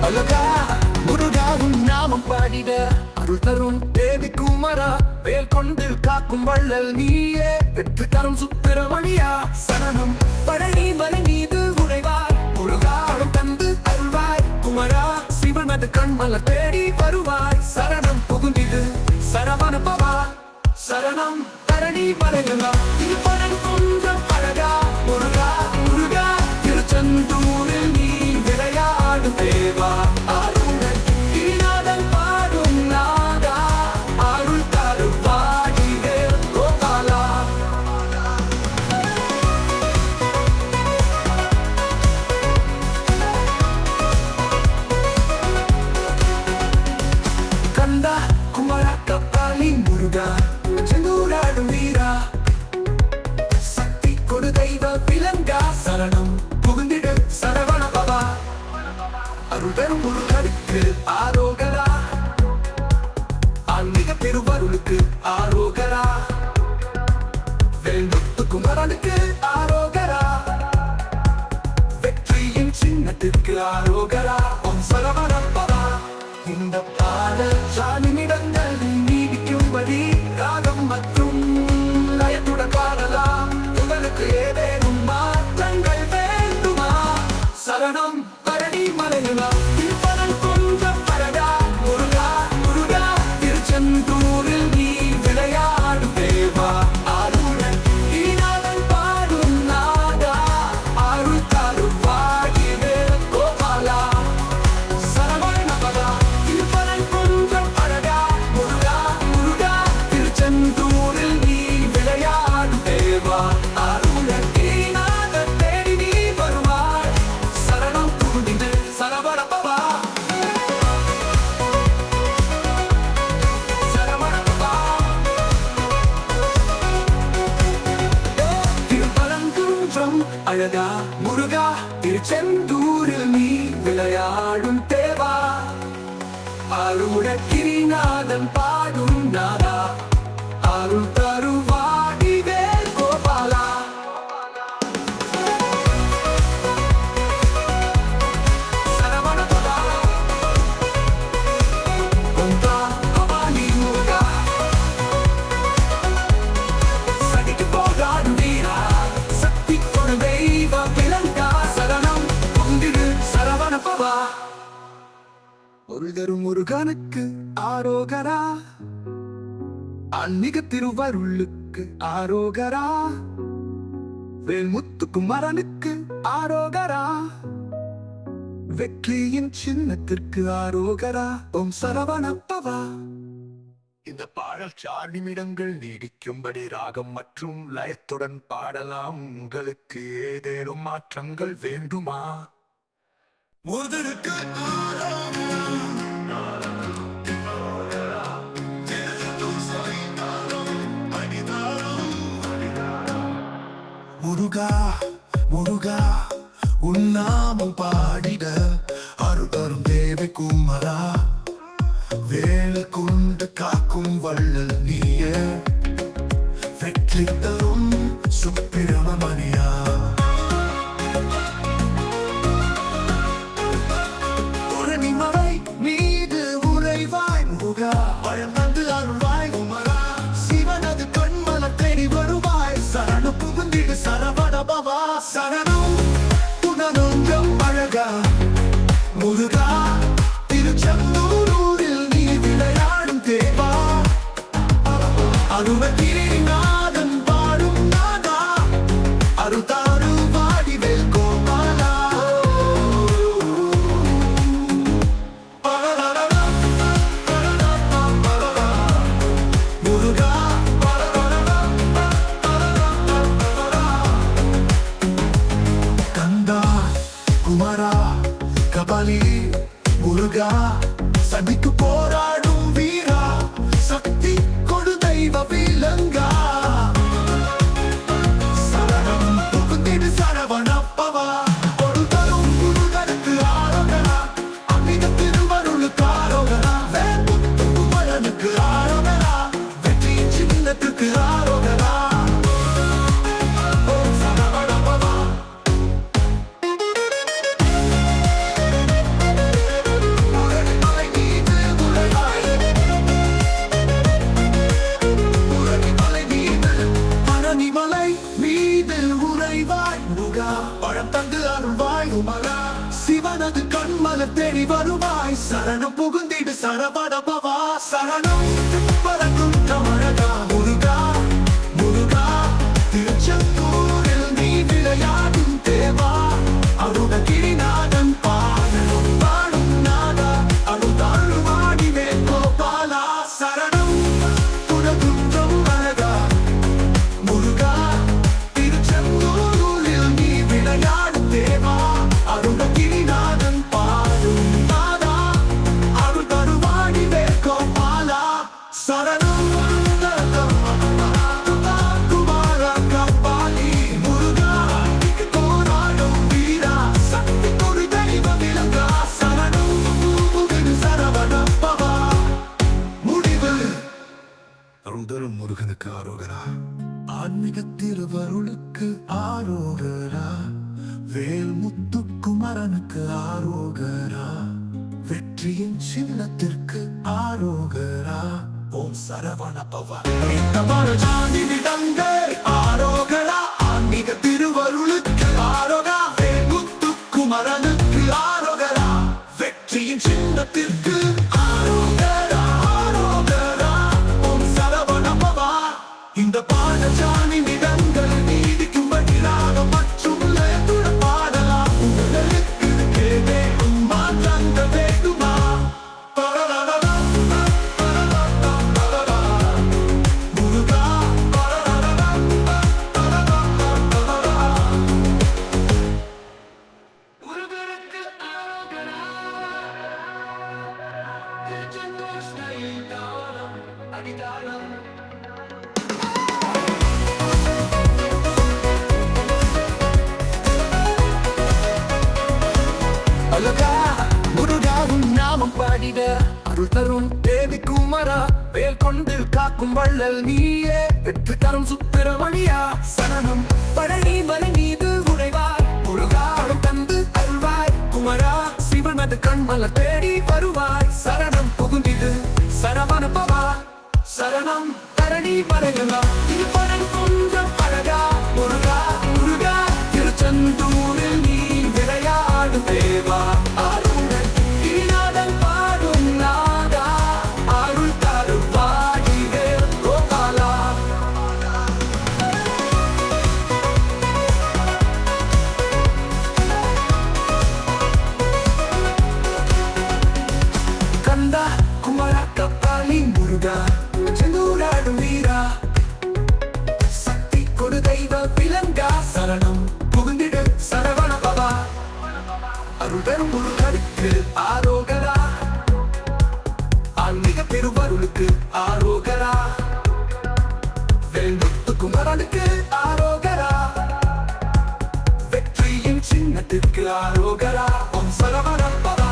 அழகா முருகாவும் நாமம் பாடிட அருள் தரும் தேவி குமரா வேல் கொண்டு காக்கும் வள்ளல் நீயே வெற்றி தரும் சுப்பிரமணியா சரணம் பழனி மலை மீது உறைவாய் முருகாவும் தந்து அருள்வாய் குமரா சிவனது கண்மல தேடி வருவாய் சரணம் புகுந்திடு சரவண பவா சரணம் பழனி மலைகளா திருப்பரன் குன்றம் அழகா முருகா முருகா திருச்செந்தூரில் நீ விளையாடும் தேவா அருணன் கிரிநாதன் பாடும் நாதா அருள் தருவாடியே கோபாலா கந்தா குமரா கபாலி முருகா செந்தூராடும் வீரா சக்தி கொடு தெய்வ விலங்கா சரணம் புகுந்திடு சரவண பவா அருள் பெரும் முருகனுக்கு ஆரோகரா ஆன்மீக பெருவருளுக்கு ஆரோகரா வேண்டுத்து குமரனுக்கு ஆரோகரா வெற்றியின் சின்னத்திற்கு ஆரோகரா ஓம் சரவண பவா இந்த பாடல் சாமியிடங்கள் நீடிக்கும்படி ராகம் மற்றும் லயத்துடன் பாடலாம் உங்களுக்கு ஏதேனும் மாற்றங்கள் வேண்டுமா சரணம் பழனி மலைகளா திருப்பரன் குன்றம் அழகா முருகா முருகா திருச்செந்தூரில் நீ விளையாடும் தேவா அருணன் கிரிநாதன் பாடும் நாதா அருள் தருவாடியே கோபாலா சரவண பவா திருப்பரன் குன்றம் அழகா முருகா முருகா திருச்செந்தூரில் நீ விளையாடும் தேவா அருணன் கிரிநாதன் தேடி நீ வருவாய் சரணம் புகுந்திடு சரவண பவா சரவண பவா திருப்பரன் குன்றம் அழகா முருகா திருச்செந்தூரில் நீ விளையாடும் தேவா அருணன் கிரிநாதன் பாடும் நாதா அருள் தருவாடிவே கோபாலா சரவண பவா கொந்தா கபாலி முருகா சதிக்கு போராடும் வீரா சக்தி கொடு தெய்வ விலங்கா சரணம் புகுந்திடு சரவண பவா பொருள் தரும் முருகனுக்கு ஆரோகரா ஆன்மீக திருவருளுக்கு ஆரோகரா வேல்முத்து குமரனுக்கு ஆரோகரா வெற்றியின் சின்னத்திற்கு ஆரோகரா ஓம் சரவண பவா இந்த பாடல் 4 நிமிடங்கள் நீடிக்கும்படி ராகம் மற்றும் லயத்துடன் பாடலாம் உங்களுக்கு ஏதேனும் மாற்றங்கள் வேண்டுமா முருகனுக்கு முருகா முருகா உன்னாமம் பாடிட அருள் தரும் தேவி குமரா வேல் கொண்டு காக்கும் வள்ளல் நீயே வெற்றி தரும் சுப்பிரமணியா பழனி மலை மீது உறைவாய் முருகா பயம் வந்து அருள்வாய் குமரா சிவனது கண்மல தேடி வருவாய் சரண புகுந்திடு சரவண பவா சரணம் புனருங்கம் அழகா முருகா திருச்செந்தூரில் நீ விளையாடும் தேவா அருணன் கிரிநாதன் பாடும் நாதா அருள் தருவாடிவே கோபாலா முருகா கந்தா குமரா கபாலி முருகா சதிக்கு போராடும் வீரா சக்தி கொடு தெய்வ விலங்கா சரணம் புகுந்திடு சரவண பவா பொருள் தரும் முருகனுக்கு ஆரோகரா அமித திருவருளுக்கு ஆரோகரா வேல்முத்து குமரனுக்கு சிவனது கண்மல தேடி வருவாய் சரணம் புகுந்திடு சரவண பவா சரணம் பறக்கும் கமரகா முருகா முருகா திருச்செந்தூரில் நீ விளையாடும் தேவா அருணகிரிநாதன் பாடலும் பாடும் நாதா அருள்தாழுவாடிவே கோபாலா சரணம் புனகுன்றம் அழகா முருகா திருச்செந்தூரில் நீ விளையாடும் தேவா அருணகிரிநாதன் பாடும் நாதா அருள்தருவாடிவே கோபாலா சரணம் அருள்தரும் முருகனுக்கு ஆரோகரா ஆன்மீக திருவருளுக்கு ஆரோகரா வேல்முத்து குமரனுக்கு ஆரோகரா வெற்றியின் சின்னத்திற்கு ஆரோகரா ஓம் சரவண பவா நிடங்கள் ஆரோகரா ஆன்மீக திருவருளுக்கு ஆரோகரா வேல்முத்து குமரனுக்கு ஆரோகரா வெற்றியின் சின்னத்திற்கு ஆரோகரா ஆரோகரா ஓம் சரவண பவா இந்த பாடசாமி நிடங்கள் நீதிக்கும் வழியாக மற்றும் லயத்துட பாடலாம் உங்களுக்கு ஏதேனும் மாற்றங்கள் வேண்டுமா முருகா முருகனுக்கு ஆரோகரா திருச்செந்தூர் ஸ்டைல் தாளம் அடிதாளம் அழகா முருகாவும் நாமம் பாடிட அருள் தரும் தேவி குமரா வேல் கொண்டு காக்கும் வள்ளல் நீயே வெற்றி தரும் சுப்பிரமணியா சரணம் பழனி மலை மீது உறைவாய் முருகாடும் தந்து அருள்வாய் குமரா சிவனது கண்மல தேடி வருவாய் சரணம் புகுந்திடு சரவண பவா சரணம் தரணி மலைகளா திருப்பரன் குன்றம் அழகா முருகா முருகா திருச்செந்தூரில் நீ விளையாடும் தேவா அருணன் கிரிநாதன் பாடும் நாதா அருள் தருவாடிவே கோபாலா கந்தா குமரா கப்பாலி முருகா செந்தூராடும் வீரா சக்தி கொடு தெய்வ விலங்கா சரணம் புகுந்திடு சரவண பவா அருள் பெரும் முருகனுக்கு ஆரோகரா ஆன்மீக பெருவருளுக்கு ஆரோகரா வேல்முத்து குமரனுக்கு ஆரோகரா வெற்றியின் சின்னத்திற்கு ஆரோகரா ஓம் சரவண பவா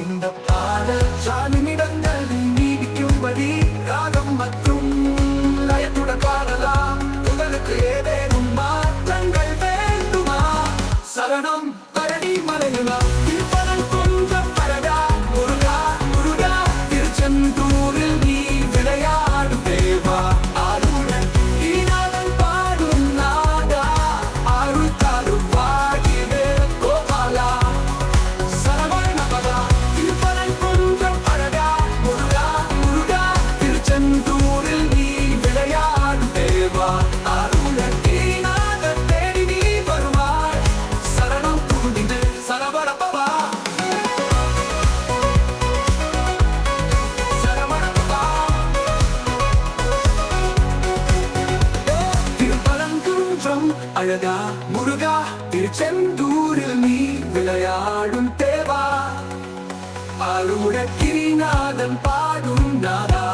இந்த பாடல் சாமியிடங்கள் நீடிக்கும்படி ராகம் மற்றும் லயத்துடன் பாடலாம் உங்களுக்கு ஏதேனும் மாற்றங்கள் வேண்டுமா சரணம் பழனி மலைகளா திருப்பரன் குன்றம் அழகா முருகா முருகா திருச்செந்தூரில் நீ விளையாடும் தேவா அருணன் கிரிநாதன் பாடும் நாதா அருள் தருவாடிவே கோபாலா சரவண பவா திருப்பரன் குன்றம் அழகா முருகா முருகா திருச்செந்தூரில் நீ விளையாடும் தேவா அருணன் கிரிநாதன் தேடி நீ வருவாய் சரணம் புகுந்திடு சரவண பவா சரவண பவா திருப்பரன் குன்றம் அழகா முருகா திருச்செந்தூரில் நீ விளையாடும் தேவா அருணகிரிநாதன் பாடும் நாதா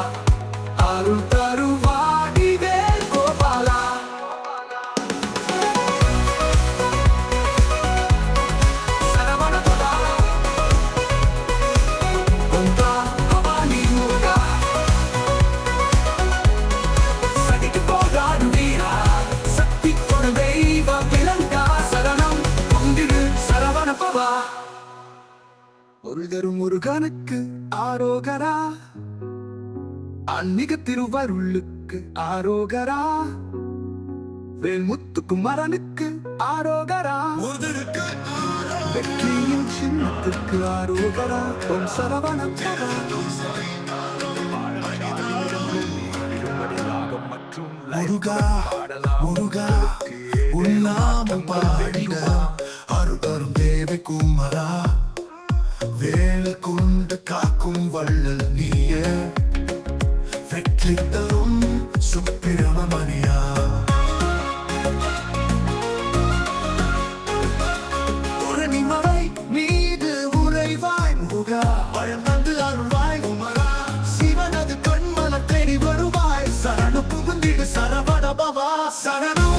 அருள் தருவாடிவே கோபாலா சரவண பவா ஒன்றா பவானி முருகா சதிக்கு போராடும் வீரா சக்தி கொடு தெய்வ விலங்கா சரணம் புகுந்திடு சரவண பவா பொருள் தரும் முருகனுக்கு ஆரோகரா ஆன்மீக திருவருளுக்கு ஆரோகரா வேல்முத்து குமரனுக்கு ஆரோகரா முருகனுக்கு ஆரோகரா வெற்றியின் சின்னத்துக்கு ஆரோகரா ஓம் சரவணம் பவா முருகா முருகா உன் நாமம் பாடிட அருதரும் தேவி குமரா வேல் கொண்டு காக்கும் வள்ளல் நீயே வெற்றி தரும் சுப்பிரமணியா உரணிமலை மீது உறைவாய் முருகா பயம் வந்து அருள்வாய் குமரா சிவனது கண்மல தேடி வருவாய் சரண புகுந்திடு சரவண பவா சரணம்